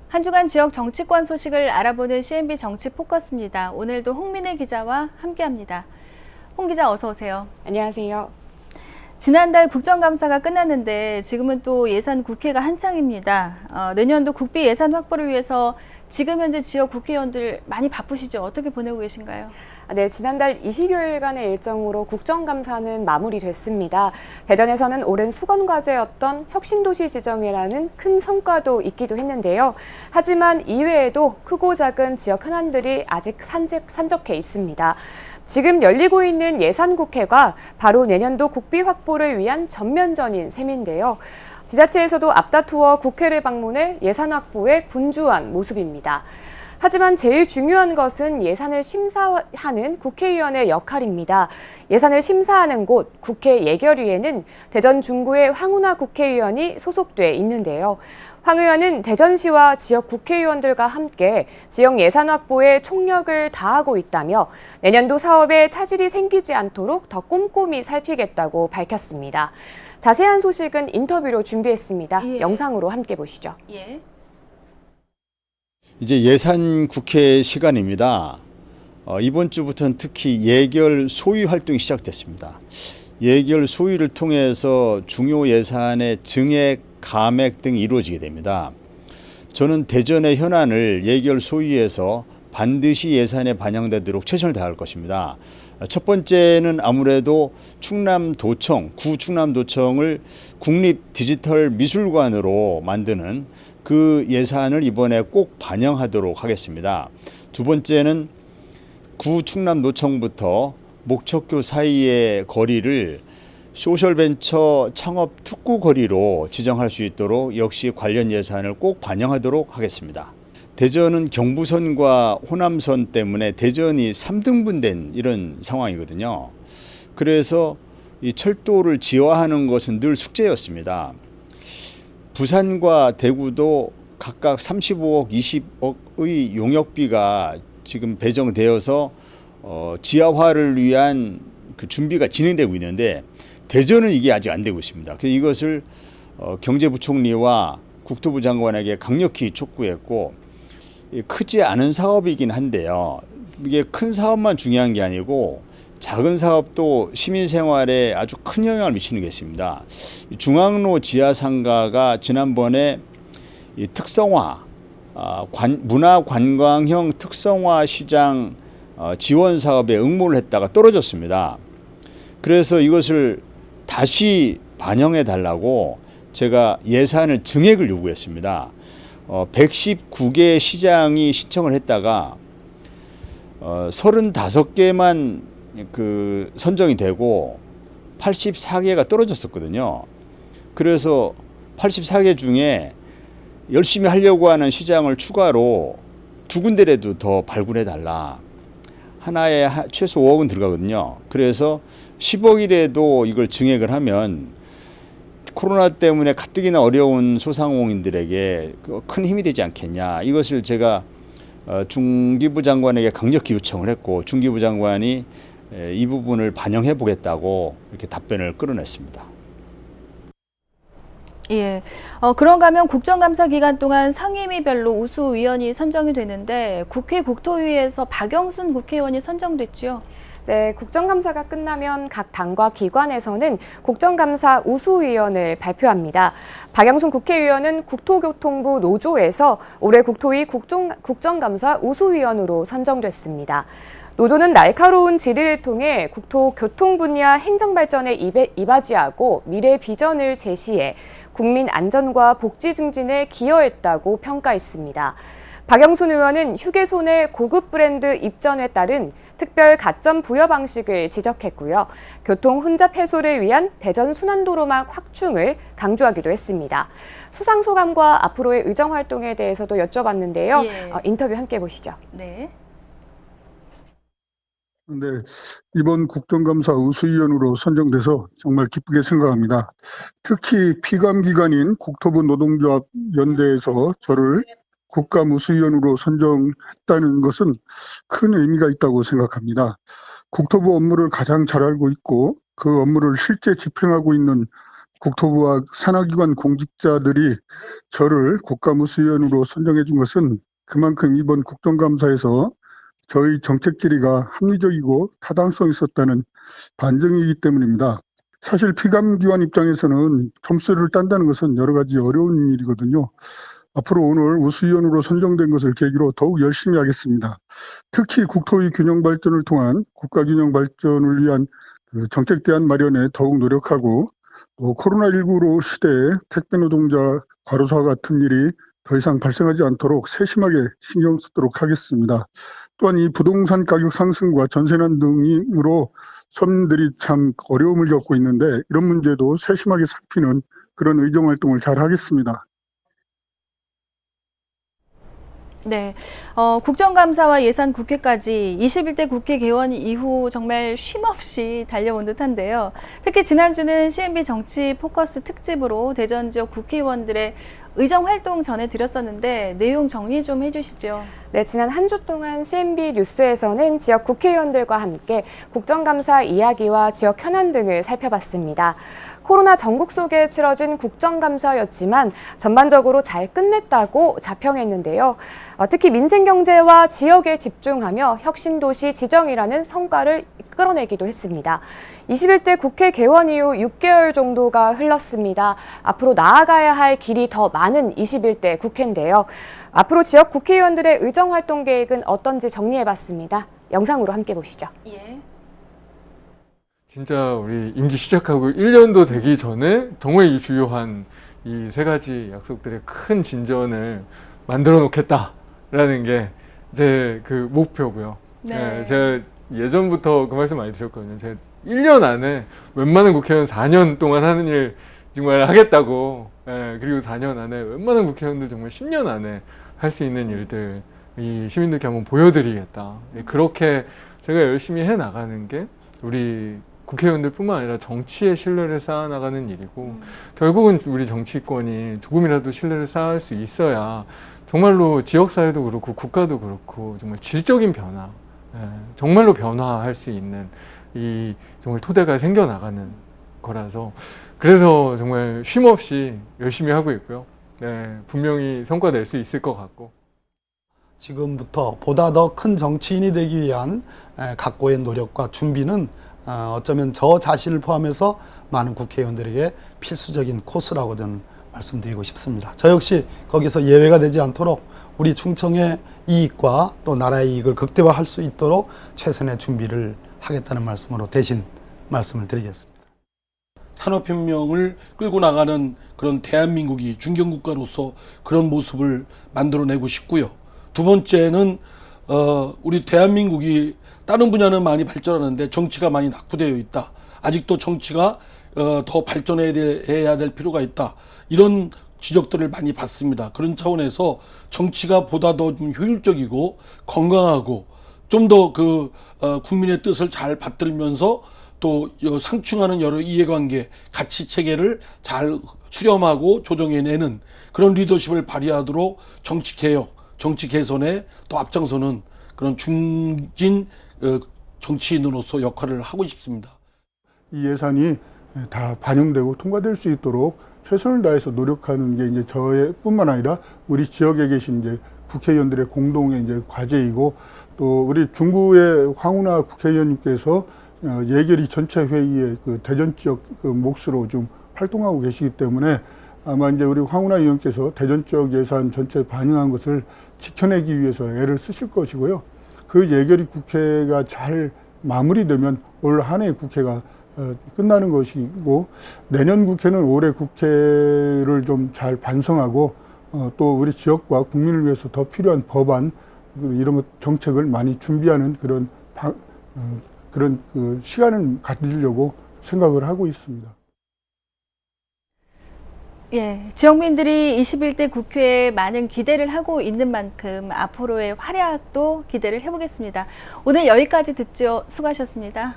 한 주간 지역 정치권 소식을 알아보는 CNB 정치 포커스입니다. 오늘도 홍민혜 기자와 함께합니다. 홍 기자 어서 오세요. 안녕하세요. 지난달 국정감사가 끝났는데 지금은 또 예산 국회가 한창입니다. 내년도 국비 예산 확보를 위해서 지금 현재 지역 국회의원들 많이 바쁘시죠? 어떻게 보내고 계신가요? 네, 지난달 20여일간의 일정으로 국정감사는 마무리됐습니다. 대전에서는 오랜 수건과제였던 혁신도시 지정이라는 큰 성과도 있기도 했는데요. 하지만 이외에도 크고 작은 지역 현안들이 아직 산적해 있습니다. 지금 열리고 있는 예산국회가 바로 내년도 국비 확보를 위한 전면전인 셈인데요. 지자체에서도 앞다투어 국회를 방문해 예산 확보에 분주한 모습입니다. 하지만 제일 중요한 것은 예산을 심사하는 국회의원의 역할입니다. 예산을 심사하는 곳 국회 예결위에는 대전 중구의 황운하 국회의원이 소속돼 있는데요. 황 의원은 대전시와 지역 국회의원들과 함께 지역 예산 확보에 총력을 다하고 있다며 내년도 사업에 차질이 생기지 않도록 더 꼼꼼히 살피겠다고 밝혔습니다. 자세한 소식은 인터뷰로 준비했습니다. 예. 영상으로 함께 보시죠. 예. 이제 예산 국회 시간입니다. 이번 주부터는 특히 예결 소위 활동이 시작됐습니다. 예결 소위를 통해서 중요 예산의 증액, 감액 등이 이루어지게 됩니다. 저는 대전의 현안을 예결 소위에서 반드시 예산에 반영되도록 최선을 다할 것입니다. 첫 번째는 아무래도 충남도청, 구 충남도청을 국립디지털미술관으로 만드는 그 예산을 이번에 꼭 반영하도록 하겠습니다. 두 번째는 구 충남노청부터 목척교 사이의 거리를 소셜벤처 창업 특구 거리로 지정할 수 있도록 역시 관련 예산을 꼭 반영하도록 하겠습니다. 대전은 경부선과 호남선 때문에 대전이 3등분된 이런 상황이거든요. 그래서 이 철도를 지어하는 것은 늘 숙제였습니다. 부산과 대구도 각각 35억, 20억의 용역비가 지금 배정되어서 지하화를 위한 그 준비가 진행되고 있는데 대전은 이게 아직 안 되고 있습니다. 그래서 이것을 경제부총리와 국토부 장관에게 강력히 촉구했고 크지 않은 사업이긴 한데요. 이게 큰 사업만 중요한 게 아니고 작은 사업도 시민 생활에 아주 큰 영향을 미치는 게 있습니다. 중앙로 지하상가가 지난번에 이 특성화, 문화관광형 특성화 시장 지원 사업에 응모를 했다가 떨어졌습니다. 그래서 이것을 다시 반영해 달라고 제가 예산을 증액을 요구했습니다. 119개 시장이 신청을 했다가 35개만 그 선정이 되고 84개가 떨어졌었거든요. 그래서 84개 중에 열심히 하려고 하는 시장을 추가로 두 군데라도 더 발굴해 달라. 하나에 최소 5억은 들어가거든요. 그래서 10억이라도 이걸 증액을 하면 코로나 때문에 가뜩이나 어려운 소상공인들에게 큰 힘이 되지 않겠냐. 이것을 제가 중기부 장관에게 강력히 요청을 했고 중기부 장관이 이 부분을 반영해 보겠다고 이렇게 답변을 끌어냈습니다. 예. 그런가 하면 국정감사 기간 동안 상임위별로 우수위원이 선정이 되는데 국회 국토위에서 박영순 국회의원이 선정됐죠. 네, 국정감사가 끝나면 각 당과 기관에서는 국정감사 우수위원을 발표합니다. 박영순 국회의원은 국토교통부 노조에서 올해 국토위 국정감사 우수위원으로 선정됐습니다. 노조는 날카로운 질의를 통해 국토교통 분야 행정발전에 이바지하고 미래 비전을 제시해 국민 안전과 복지 증진에 기여했다고 평가했습니다. 박영순 의원은 휴게소내 고급 브랜드 입점에 따른 특별 가점 부여 방식을 지적했고요. 교통 혼잡 해소를 위한 대전 순환도로망 확충을 강조하기도 했습니다. 수상 소감과 앞으로의 의정 활동에 대해서도 여쭤봤는데요. 예. 인터뷰 함께 보시죠. 네. 네, 이번 국정감사 우수위원으로 선정돼서 정말 기쁘게 생각합니다. 특히 피감기관인 국토부 노동조합 연대에서 저를 국감 우수위원으로 선정했다는 것은 큰 의미가 있다고 생각합니다. 국토부 업무를 가장 잘 알고 있고 그 업무를 실제 집행하고 있는 국토부와 산하기관 공직자들이 저를 국감우수위원으로 선정해 준 것은 그만큼 이번 국정감사에서 저희 정책 질의가 합리적이고 타당성 있었다는 반증이기 때문입니다. 사실 피감기관 입장에서는 점수를 딴다는 것은 여러 가지 어려운 일이거든요. 앞으로 오늘 우수위원으로 선정된 것을 계기로 더욱 열심히 하겠습니다. 특히 국토의 균형 발전을 통한 국가 균형 발전을 위한 정책 대안 마련에 더욱 노력하고, 또 코로나19로 시대에 택배 노동자 과로사와 같은 일이 더 이상 발생하지 않도록 세심하게 신경 쓰도록 하겠습니다. 또한 이 부동산 가격 상승과 전세난 등으로 서민들이 참 어려움을 겪고 있는데, 이런 문제도 세심하게 살피는 그런 의정 활동을 잘 하겠습니다. 네, 국정감사와 예산 국회까지 21대 국회 개원 이후 정말 쉼없이 달려온 듯한데요. 특히 지난주는 CNB 정치 포커스 특집으로 대전 지역 국회의원들의 의정 활동 전해드렸었는데 내용 정리 좀 해주시죠. 네, 지난 한 주 동안 CNB 뉴스에서는 지역 국회의원들과 함께 국정감사 이야기와 지역 현안 등을 살펴봤습니다. 코로나 전국 속에 치러진 국정감사였지만 전반적으로 잘 끝냈다고 자평했는데요. 특히 민생경제와 지역에 집중하며 혁신도시 지정이라는 성과를 끌어내기도 했습니다. 21대 국회 개원 이후 6개월 정도가 흘렀습니다. 앞으로 나아가야 할 길이 더 많은 21대 국회인데요. 앞으로 지역 국회의원들의 의정활동 계획은 어떤지 정리해봤습니다. 영상으로 함께 보시죠. 예. 진짜 우리 임기 시작하고 1년도 되기 전에 정말 이 주요한 이 세 가지 약속들의 큰 진전을 만들어 놓겠다라는 게 제 그 목표고요. 네. 제가 예전부터 그 말씀 많이 드렸거든요. 제가 1년 안에 웬만한 국회의원 4년 동안 하는 일 정말 하겠다고, 그리고 4년 안에 웬만한 국회의원들 정말 10년 안에 할 수 있는 일들 이 시민들께 한번 보여드리겠다. 그렇게 제가 열심히 해 나가는 게 우리 국회의원들 뿐만 아니라 정치의 신뢰를 쌓아나가는 일이고, 결국은 우리 정치권이 조금이라도 신뢰를 쌓을 수 있어야 정말로 지역사회도 그렇고 국가도 그렇고 정말 질적인 변화, 정말로 변화할 수 있는 이 정말 토대가 생겨나가는 거라서, 그래서 정말 쉼없이 열심히 하고 있고요. 분명히 성과 낼 수 있을 것 같고. 지금부터 보다 더 큰 정치인이 되기 위한 각고의 노력과 준비는 어쩌면 저 자신을 포함해서 많은 국회의원들에게 필수적인 코스라고 저는 말씀드리고 싶습니다. 저 역시 거기서 예외가 되지 않도록 우리 충청의 이익과 또 나라의 이익을 극대화할 수 있도록 최선의 준비를 하겠다는 말씀으로 대신 말씀을 드리겠습니다. 산업혁명을 끌고 나가는 그런 대한민국이 중견국가로서 그런 모습을 만들어내고 싶고요. 두 번째는 우리 대한민국이 다른 분야는 많이 발전하는데 정치가 많이 낙후되어 있다. 아직도 정치가 더 발전해야 될 필요가 있다. 이런 지적들을 많이 받습니다. 그런 차원에서 정치가 보다 더 좀 효율적이고 건강하고 좀 더 국민의 뜻을 잘 받들면서 또 상충하는 여러 이해관계, 가치체계를 잘 수렴하고 조정해내는 그런 리더십을 발휘하도록 정치개혁, 정치 개선에 또 앞장서는 그런 중진 정치인으로서 역할을 하고 싶습니다. 이 예산이 다 반영되고 통과될 수 있도록 최선을 다해서 노력하는 게 이제 저뿐만 아니라 우리 지역에 계신 이제 국회의원들의 공동의 이제 과제이고, 또 우리 중구의 황운하 국회의원님께서 예결위 전체 회의에 그 대전 지역 그 몫으로 좀 활동하고 계시기 때문에 아마 이제 우리 황운하 의원께서 대전 지역 예산 전체 반영한 것을 지켜내기 위해서 애를 쓰실 것이고요. 그 예결위 국회가 잘 마무리되면 올 한 해 국회가 끝나는 것이고, 내년 국회는 올해 국회를 좀 잘 반성하고 또 우리 지역과 국민을 위해서 더 필요한 법안 이런 정책을 많이 준비하는 그런 시간을 가지려고 생각을 하고 있습니다. 예, 지역민들이 21대 국회에 많은 기대를 하고 있는 만큼 앞으로의 활약도 기대를 해보겠습니다. 오늘 여기까지 듣죠. 수고하셨습니다.